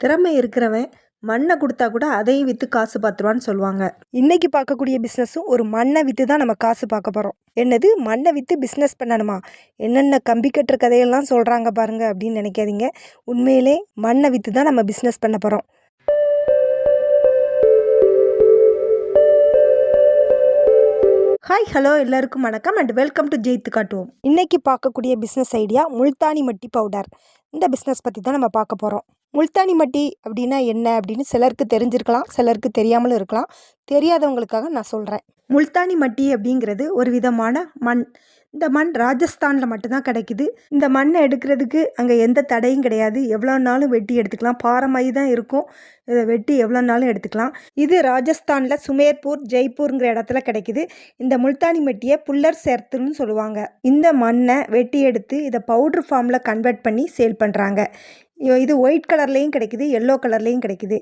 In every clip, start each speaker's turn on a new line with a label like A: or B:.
A: திறமை இருக்கிறவன் மண்ணை கொடுத்தா கூட அதையும் விற்று காசு பார்த்துருவான்னு சொல்லுவாங்க. இன்னைக்கு பார்க்கக்கூடிய பிஸ்னஸும் ஒரு மண்ணை விற்று தான் நம்ம காசு பார்க்க போகிறோம். என்னது மண்ணை விற்று பிஸ்னஸ் பண்ணணுமா? என்னென்ன கம்பி கட்டுற கதையெல்லாம் சொல்கிறாங்க பாருங்க அப்படின்னு நினைக்காதீங்க. உண்மையிலே மண்ணை விற்று தான் நம்ம பிஸ்னஸ் பண்ண போகிறோம். ஹாய் ஹலோ எல்லாருக்கும் வணக்கம் அண்ட் வெல்கம் டு ஜெயித்து காட்டுவோம். இன்றைக்கி பார்க்கக்கூடிய பிஸ்னஸ் ஐடியா முல்தானி மட்டி பவுடர். இந்த பிஸ்னஸ் பற்றி தான் நம்ம பார்க்க போகிறோம். முல்தானி மட்டி அப்படின்னா என்ன அப்படின்னு சிலருக்கு தெரிஞ்சிருக்கலாம், சிலருக்கு தெரியாமலும் இருக்கலாம். தெரியாதவங்களுக்காக நான் சொல்கிறேன். முல்தானி மட்டி அப்படிங்கிறது ஒரு விதமான மண். இந்த மண் ராஜஸ்தானில் மட்டும்தான் கிடைக்குது. இந்த மண்ணை எடுக்கிறதுக்கு அங்கே எந்த தடையும் கிடையாது. எவ்வளோ நாளும் வெட்டி எடுத்துக்கலாம். பாறை மாதிரி தான் இருக்கும். இதை வெட்டி எவ்வளோ நாளும் எடுத்துக்கலாம். இது ராஜஸ்தானில் சுமேர்பூர், ஜெய்ப்பூருங்கிற இடத்துல கிடைக்குது. இந்த முல்தானி மட்டியை புல்லர் சேர்த்துன்னு சொல்லுவாங்க. இந்த மண்ணை வெட்டி எடுத்து இதை பவுட்ரு ஃபார்மில் கன்வெர்ட் பண்ணி சேல் பண்ணுறாங்க. இது ஒயிட் கலர்லேயும் கிடைக்குது, எல்லோ கலர்லேயும் கிடைக்குது.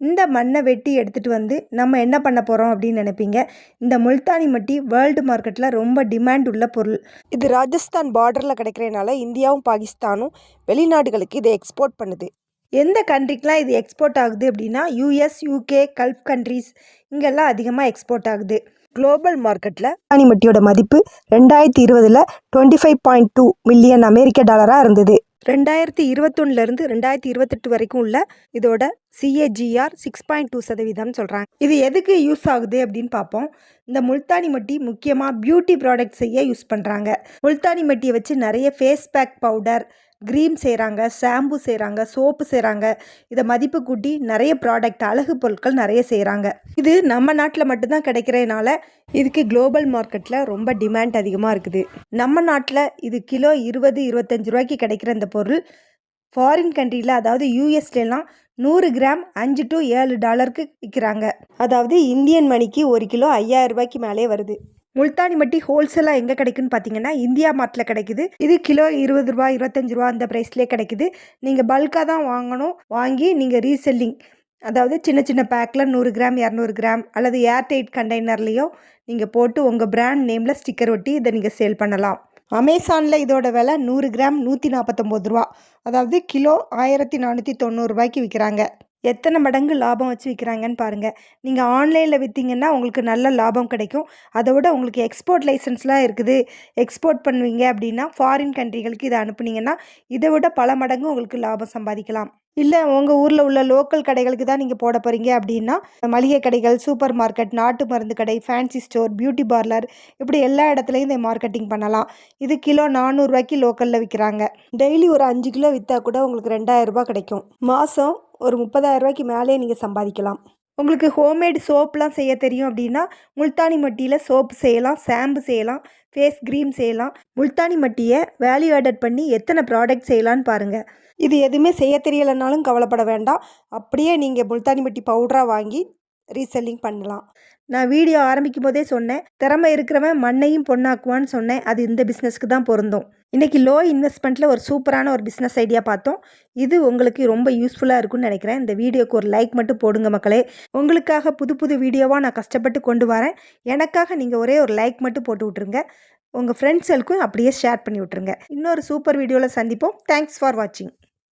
A: இந்த மண்ணை வெட்டி எடுத்துகிட்டு வந்து நம்ம என்ன பண்ண போகிறோம் அப்படின்னு நினைப்பீங்க. இந்த முல்தானி மட்டி வேர்ல்டு மார்க்கெட்டில் ரொம்ப டிமாண்ட் உள்ள பொருள். இது ராஜஸ்தான் பார்டரில் கிடைக்கிறதுனால இந்தியாவும் பாகிஸ்தானும் வெளிநாடுகளுக்கு இதை எக்ஸ்போர்ட் பண்ணுது. எந்த கண்ட்ரிக்கெலாம் இது எக்ஸ்போர்ட் ஆகுது அப்படின்னா US, UK, கல்ஃப் கண்ட்ரீஸ் இங்கெல்லாம் அதிகமாக எக்ஸ்போர்ட் ஆகுது. குளோபல் மார்க்கெட்டில் முல்தானி மட்டியோட மதிப்பு 2020 $25.2 மில்லியன் அமெரிக்க டாலராக இருந்தது. 2021 2028 வரைக்கும் உள்ள இதோட CAGR 6.2% சொல்கிறாங்க. இது எதுக்கு யூஸ் ஆகுது அப்படின்னு பார்ப்போம். இந்த முல்தானி மட்டி முக்கியமாக பியூட்டி ப்ராடக்ட் செய்ய யூஸ் பண்ணுறாங்க. முல்தானி மட்டியை வச்சு நிறைய ஃபேஸ் பேக் பவுடர், க்ரீம் செய்கிறாங்க, ஷாம்பு செய்கிறாங்க, சோப்பு செய்கிறாங்க. இதை மதிப்பு கூட்டி நிறைய ப்ராடக்ட், அழகு பொருட்கள் நிறைய செய்கிறாங்க. இது நம்ம நாட்டில் மட்டும்தான் கிடைக்கிறதுனால இதுக்கு குளோபல் மார்க்கெட்டில் ரொம்ப டிமாண்ட் அதிகமாக இருக்குது. நம்ம நாட்டில் இது கிலோ 20-25 ரூபாய்க்கு கிடைக்கிற இந்த பொருள் ஃபாரின் கண்ட்ரியில், அதாவது யூஎஸ்லாம் 100 கிராம் $5 to $7 விற்கிறாங்க. அதாவது இந்தியன் மணிக்கு 1 கிலோ 5000 ரூபாய்க்கு மேலே வருது. முல்தானி மட்டி ஹோல்சேலாக எங்கே கிடைக்குன்னு பார்த்தீங்கன்னா இந்தியா மார்ட்டில் கிடைக்குது. இது கிலோ 20 ரூபா 25 ரூபா அந்த ப்ரைஸ்லேயே கிடைக்குது. நீங்கள் பல்காக தான் வாங்கணும். வாங்கி நீங்கள் ரீசெல்லிங், அதாவது சின்ன சின்ன பேக்கில் 100 கிராம் 200 கிராம் அல்லது ஏர்டைட் கண்டெய்னர்லேயோ நீங்கள் போட்டு உங்கள் பிராண்ட் நேமில் ஸ்டிக்கர் ஒட்டி இதை நீங்கள் சேல் பண்ணலாம். அமேசானில் இதோட விலை 100 கிராம் 149 ரூபா, அதாவது கிலோ 1490 ரூபாய்க்கு விற்கிறாங்க. எத்தனை மடங்கு லாபம் வச்சு விற்கிறாங்கன்னு பாருங்கள். நீங்கள் ஆன்லைனில் விற்றீங்கன்னா உங்களுக்கு நல்ல லாபம் கிடைக்கும். அதை விட உங்களுக்கு எக்ஸ்போர்ட் லைசன்ஸ்லாம் இருக்குது, எக்ஸ்போர்ட் பண்ணுவீங்க அப்படின்னா ஃபாரின் கண்ட்ரிகளுக்கு இதை அனுப்புனீங்கன்னா இதை விட பல மடங்கு உங்களுக்கு லாபம் சம்பாதிக்கலாம். இல்லை உங்கள் ஊரில் உள்ள லோக்கல் கடைகளுக்கு தான் நீங்கள் போட போகிறீங்க அப்படின்னா மளிகை கடைகள், சூப்பர் மார்க்கெட், நாட்டு மருந்து கடை, ஃபேன்சி ஸ்டோர், பியூட்டி பார்லர், இப்படி எல்லா இடத்துலையும் இதை மார்க்கெட்டிங் பண்ணலாம். இது கிலோ 400 ரூபாய்க்கு லோக்கலில் விற்கிறாங்க. டெய்லி ஒரு 5 கிலோ விற்றா கூட உங்களுக்கு 2000 ரூபாய் கிடைக்கும். மாதம் ஒரு 30,000 ரூபாய்க்கு மேலே நீங்கள் சம்பாதிக்கலாம். உங்களுக்கு ஹோம்மேட் சோப்லாம் செய்ய தெரியும் அப்படின்னா முல்தானி மட்டியில் சோப்பு செய்யலாம், ஷாம்பு செய்யலாம், ஃபேஸ் க்ரீம் செய்யலாம். முல்தானி மட்டியை வேல்யூ ஆடட் பண்ணி எத்தனை ப்ராடக்ட் செய்யலான்னு பாருங்கள். இது எதுவுமே செய்ய தெரியலைனாலும் கவலைப்பட வேண்டாம். அப்படியே நீங்கள் முல்தானி மட்டி பவுடராக வாங்கி ரீசெல்லிங் பண்ணலாம். நான் வீடியோ ஆரம்பிக்கும் போதே சொன்னேன், திறமை இருக்கிறவன் மண்ணையும் பொண்ணாக்குவான்னு சொன்னேன். அது இந்த பிஸ்னஸ்க்கு தான் பொருந்தும். இன்றைக்கி லோ இன்வெஸ்ட்மெண்ட்டில் ஒரு சூப்பரான ஒரு பிஸ்னஸ் ஐடியா பார்த்தோம். இது உங்களுக்கு ரொம்ப யூஸ்ஃபுல்லாக இருக்கும்னு நினைக்கிறேன். இந்த வீடியோக்கு ஒரு லைக் மட்டும் போடுங்க மக்களே. உங்களுக்காக புது புது வீடியோவாக நான் கஷ்டப்பட்டு கொண்டு வரேன். எனக்காக நீங்கள் ஒரே ஒரு லைக் மட்டும் போட்டு விட்ருங்க. உங்கள் ஃப்ரெண்ட்ஸுக்கும் அப்படியே ஷேர் பண்ணி விட்ருங்க. இன்னொரு சூப்பர் வீடியோவில் சந்திப்போம். தேங்க்ஸ் ஃபார் வாட்சிங்.